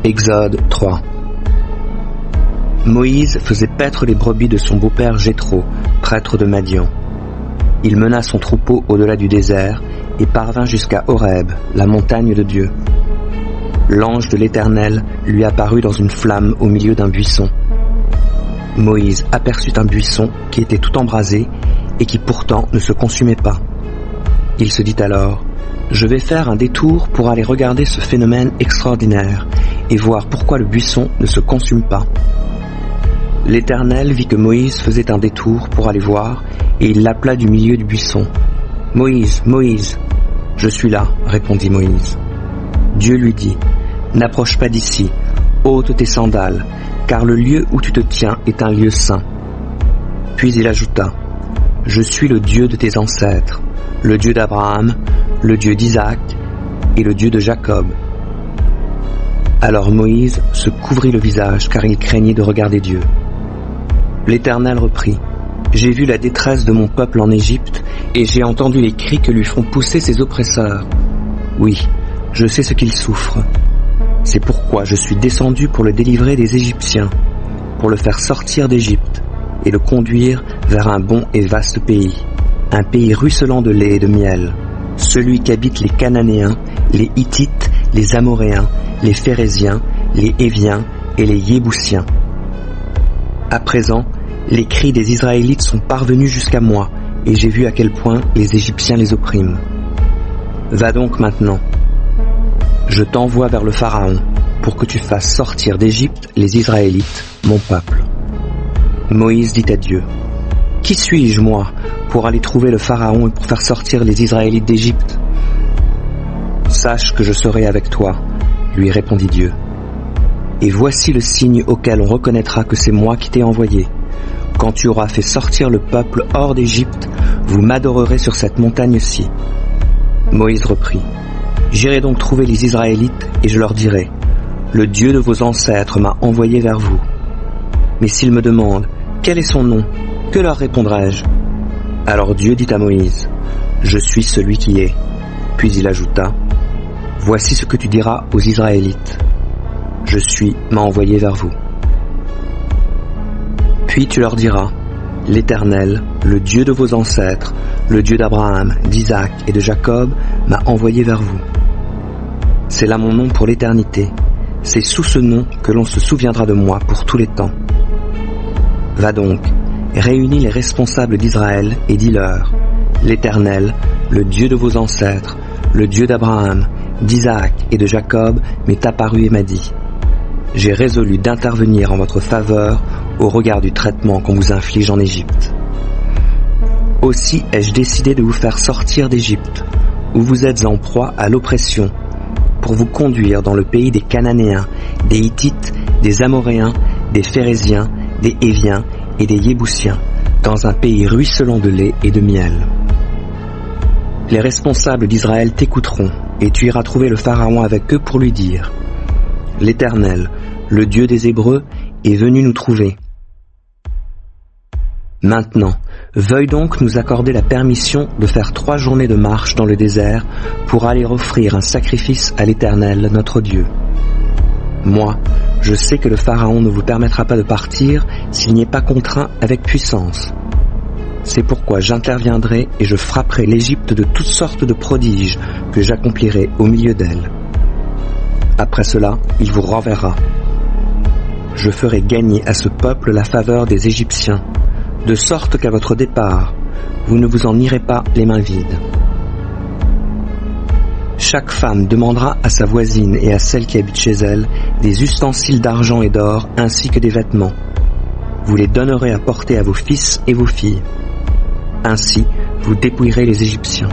Exode 3. Moïse faisait paître les brebis de son beau-père Jéthro, prêtre de Madian. Il mena son troupeau au-delà du désert et parvint jusqu'à Horeb, la montagne de Dieu. L'ange de l'Éternel lui apparut dans une flamme au milieu d'un buisson. Moïse aperçut un buisson qui était tout embrasé et qui pourtant ne se consumait pas. Il se dit alors: je vais faire un détour pour aller regarder ce phénomène extraordinaire et voir pourquoi le buisson ne se consume pas. L'Éternel vit que Moïse faisait un détour pour aller voir et il l'appela du milieu du buisson. « Moïse, Moïse !»« Je suis là, » répondit Moïse. Dieu lui dit: « N'approche pas d'ici, ôte tes sandales, car le lieu où tu te tiens est un lieu saint. » Puis il ajouta: « Je suis le Dieu de tes ancêtres, le Dieu d'Abraham, le Dieu d'Isaac et le Dieu de Jacob. » Alors Moïse se couvrit le visage car il craignait de regarder Dieu. L'Éternel reprit: « J'ai vu la détresse de mon peuple en Égypte et j'ai entendu les cris que lui font pousser ses oppresseurs. Oui, je sais ce qu'il souffre. C'est pourquoi je suis descendu pour le délivrer des Égyptiens, pour le faire sortir d'Égypte et le conduire vers un bon et vaste pays, un pays ruisselant de lait et de miel, celui qu'habitent les Cananéens, les Hittites, les Amoréens, les Phéréziens, les Héviens et les Yébousiens. À présent, les cris des Israélites sont parvenus jusqu'à moi, et j'ai vu à quel point les Égyptiens les oppriment. Va donc maintenant. Je t'envoie vers le Pharaon, pour que tu fasses sortir d'Égypte les Israélites, mon peuple. » Moïse dit à Dieu: « Qui suis-je, moi, pour aller trouver le Pharaon et pour faire sortir les Israélites d'Égypte ? » « Sache que je serai avec toi, » lui répondit Dieu. « Et voici le signe auquel on reconnaîtra que c'est moi qui t'ai envoyé. Quand tu auras fait sortir le peuple hors d'Égypte, vous m'adorerez sur cette montagne-ci. » Moïse reprit: « J'irai donc trouver les Israélites et je leur dirai: le Dieu de vos ancêtres m'a envoyé vers vous. Mais s'ils me demandent: quel est son nom? Que leur répondrai-je? » Alors Dieu dit à Moïse: « Je suis celui qui est. » Puis il ajouta: « Voici ce que tu diras aux Israélites: je suis m'a envoyé vers vous. Puis tu leur diras: l'Éternel, le Dieu de vos ancêtres, le Dieu d'Abraham, d'Isaac et de Jacob, m'a envoyé vers vous. C'est là mon nom pour l'éternité. C'est sous ce nom que l'on se souviendra de moi pour tous les temps. Va donc, réunis les responsables d'Israël et dis-leur: l'Éternel, le Dieu de vos ancêtres, le Dieu d'Abraham, d'Isaac et de Jacob m'est apparu et m'a dit: j'ai résolu d'intervenir en votre faveur au regard du traitement qu'on vous inflige en Égypte. Aussi ai-je décidé de vous faire sortir d'Égypte, où vous êtes en proie à l'oppression, pour vous conduire dans le pays des Cananéens, des Hittites, des Amoréens, des Phéréziens, des Héviens et des Yébousiens, dans un pays ruisselant de lait et de miel. Les responsables d'Israël t'écouteront, et tu iras trouver le Pharaon avec eux pour lui dire: l'Éternel, le Dieu des Hébreux, est venu nous trouver. Maintenant, veuille donc nous accorder la permission de faire 3 journées de marche dans le désert pour aller offrir un sacrifice à l'Éternel, notre Dieu. Moi, je sais que le Pharaon ne vous permettra pas de partir s'il n'y est pas contraint avec puissance. C'est pourquoi j'interviendrai et je frapperai l'Égypte de toutes sortes de prodiges que j'accomplirai au milieu d'elle. Après cela, il vous renverra. Je ferai gagner à ce peuple la faveur des Égyptiens, de sorte qu'à votre départ, vous ne vous en irez pas les mains vides. Chaque femme demandera à sa voisine et à celle qui habite chez elle des ustensiles d'argent et d'or ainsi que des vêtements. Vous les donnerez à porter à vos fils et vos filles. Ainsi, vous dépouillerez les Égyptiens.